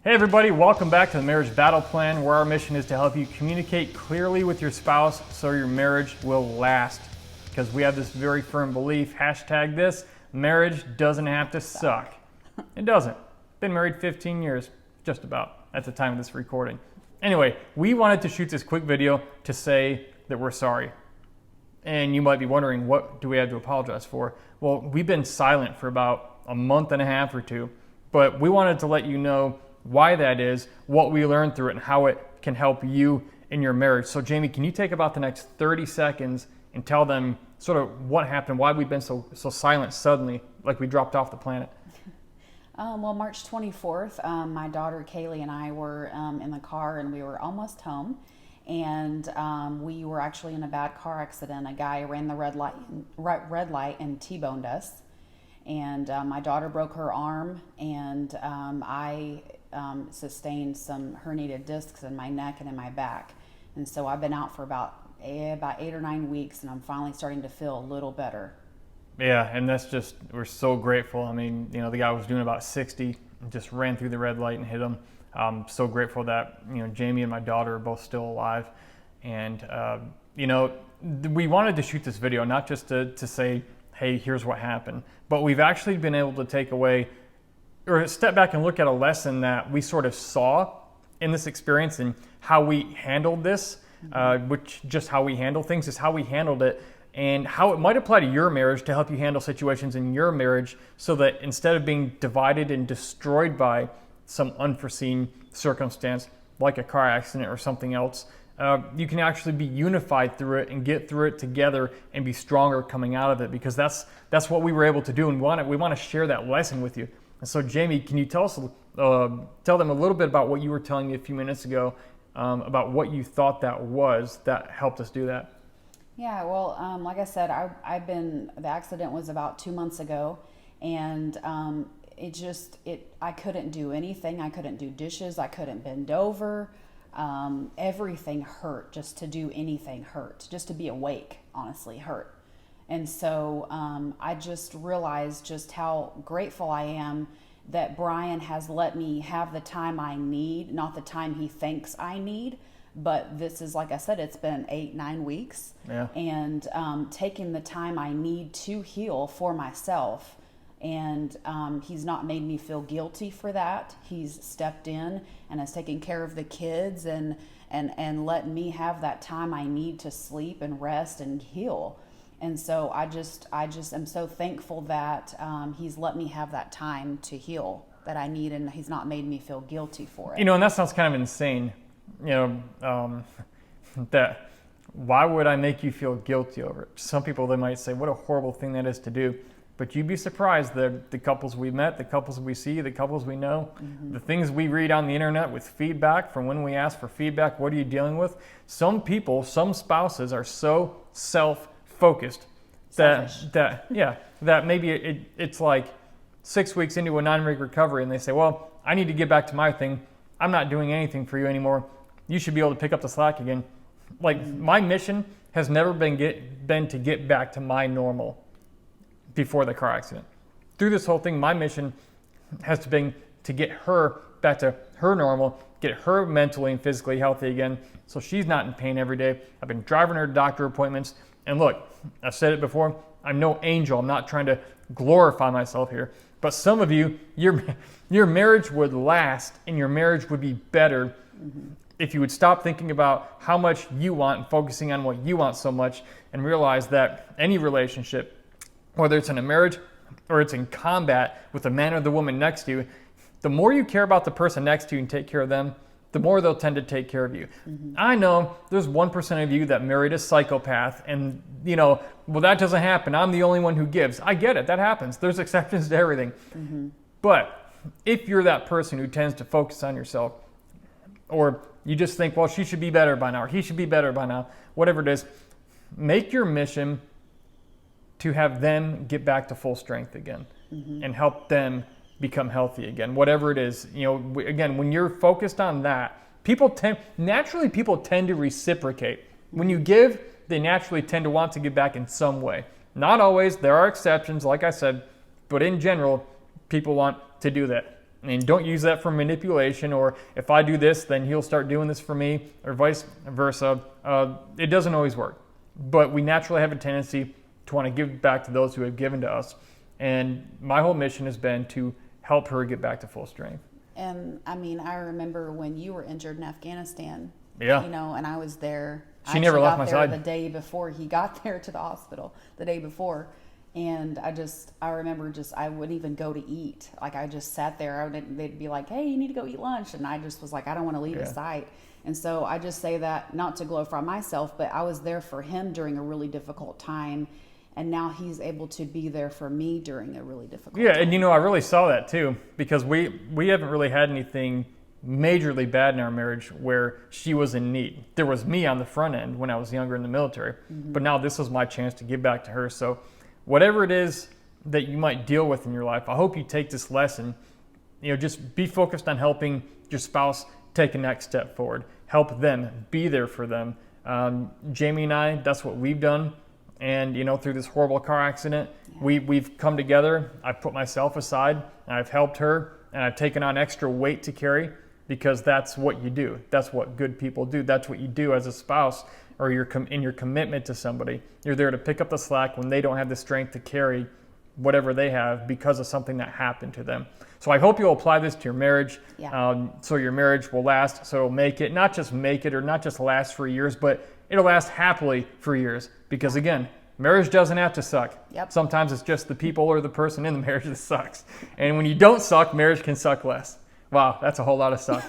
Hey everybody, welcome back to the Marriage Battle Plan, where our mission is to help you communicate clearly with your spouse so your marriage will last. Because we have this very firm belief, hashtag this, marriage doesn't have to suck. It doesn't. Been married 15 years, just about, at the time of this recording. Anyway, we wanted to shoot this quick video to say that we're sorry. And you might be wondering, what do we have to apologize for? Well, we've been silent for about a month and a half or two, but we wanted to let you know why that is, what we learned through it, and how it can help you in your marriage. So Jamie, can you take about the next 30 seconds and tell them sort of what happened, why we've been so silent suddenly, like we dropped off the planet? Well, March 24th, my daughter Kaylee and I were in the car, and we were almost home, and we were actually in a bad car accident. A guy ran the red light and T-boned us, and my daughter broke her arm, and I sustained some herniated discs in my neck and in my back. And so I've been out for about 8 or 9 weeks, and I'm finally starting to feel a little better. Yeah, and that's just, we're so grateful. I mean, you know, the guy was doing about 60 and just ran through the red light and hit him. I'm so grateful that, you know, Jamie and my daughter are both still alive. And, you know, we wanted to shoot this video, not just to say, hey, here's what happened, but we've actually been able to take away or step back and look at a lesson that we sort of saw in this experience and how we handled this, which just how we handle things is how we handled it, and how it might apply to your marriage to help you handle situations in your marriage so that instead of being divided and destroyed by some unforeseen circumstance like a car accident or something else, you can actually be unified through it and get through it together and be stronger coming out of it, because that's what we were able to do, and we want to share that lesson with you. And so Jamie, can you tell them a little bit about what you were telling me a few minutes ago about what you thought that was that helped us do that? Yeah, well, like I said, the accident was about 2 months ago, and I couldn't do anything. I couldn't do dishes. I couldn't bend over. Everything hurt. Just to do anything hurt. Just to be awake, honestly, hurt. And so I just realized just how grateful I am that Brian has let me have the time I need, not the time he thinks I need. But this is, like I said, it's been 8-9 weeks. Yeah. And taking the time I need to heal for myself. And he's not made me feel guilty for that. He's stepped in and has taken care of the kids and let me have that time I need to sleep and rest and heal. And so I just am so thankful that he's let me have that time to heal that I need, and he's not made me feel guilty for it. You know, and that sounds kind of insane. You know, that why would I make you feel guilty over it? Some people, they might say, what a horrible thing that is to do. But you'd be surprised, the couples we met, the couples we see, the couples we know, the things we read on the internet with feedback from when we ask for feedback, what are you dealing with? Some people, some spouses are so self-focused that maybe it's like 6 weeks into a 9-week recovery and they say, well, I need to get back to my thing. I'm not doing anything for you anymore. You should be able to pick up the slack again. Like, my mission has never been to get back to my normal before the car accident. Through this whole thing, my mission has been to get her back to her normal, get her mentally and physically healthy again, so she's not in pain every day. I've been driving her to doctor appointments, and look, I've said it before, I'm no angel. I'm not trying to glorify myself here, but some of you, your marriage would last and your marriage would be better if you would stop thinking about how much you want and focusing on what you want so much, and realize that any relationship, whether it's in a marriage or it's in combat with the man or the woman next to you, the more you care about the person next to you and take care of them, the more they'll tend to take care of you. I know there's 1% of you that married a psychopath, and you know, well, that doesn't happen. I'm the only one who gives. I get it. That happens. There's exceptions to everything. But if you're that person who tends to focus on yourself, or you just think, well, she should be better by now, or he should be better by now, whatever it is, make your mission to have them get back to full strength again and help them become healthy again, whatever it is. You know, again, when you're focused on that, people tend to reciprocate. When you give, they naturally tend to want to give back in some way. Not always, there are exceptions, like I said, but in general, people want to do that. And don't use that for manipulation, or if I do this, then he'll start doing this for me, or vice versa. It doesn't always work. But we naturally have a tendency to want to give back to those who have given to us. And my whole mission has been to help her get back to full strength. And I mean, I remember when you were injured in Afghanistan. Yeah. You know, and I was there. She never left my I got there side. the day before he got there to the hospital, the day before. And I remember I wouldn't even go to eat. Like, I just sat there. They'd be like, hey, you need to go eat lunch. And I just was like, I don't want to leave the site. And so I just say that not to glorify myself, but I was there for him during a really difficult time. And now he's able to be there for me during a really difficult time. Yeah, and you know, I really saw that too, because we haven't really had anything majorly bad in our marriage where she was in need. There was me on the front end when I was younger in the military, but now this is my chance to give back to her. So whatever it is that you might deal with in your life, I hope you take this lesson. You know, just be focused on helping your spouse take a next step forward. Help them, be there for them. Jamie and I, that's what we've done. And, you know, through this horrible car accident, we've come together. I've put myself aside, and I've helped her, and I've taken on extra weight to carry, because that's what you do. That's what good people do. That's what you do as a spouse, or in your commitment to somebody. You're there to pick up the slack when they don't have the strength to carry whatever they have because of something that happened to them. So I hope you'll apply this to your marriage, so your marriage will last, so it'll make it, not just make it or not just last for years, but it'll last happily for years. Because again, marriage doesn't have to suck. Yep. Sometimes it's just the people or the person in the marriage that sucks. And when you don't suck, marriage can suck less. Wow, that's a whole lot of suck.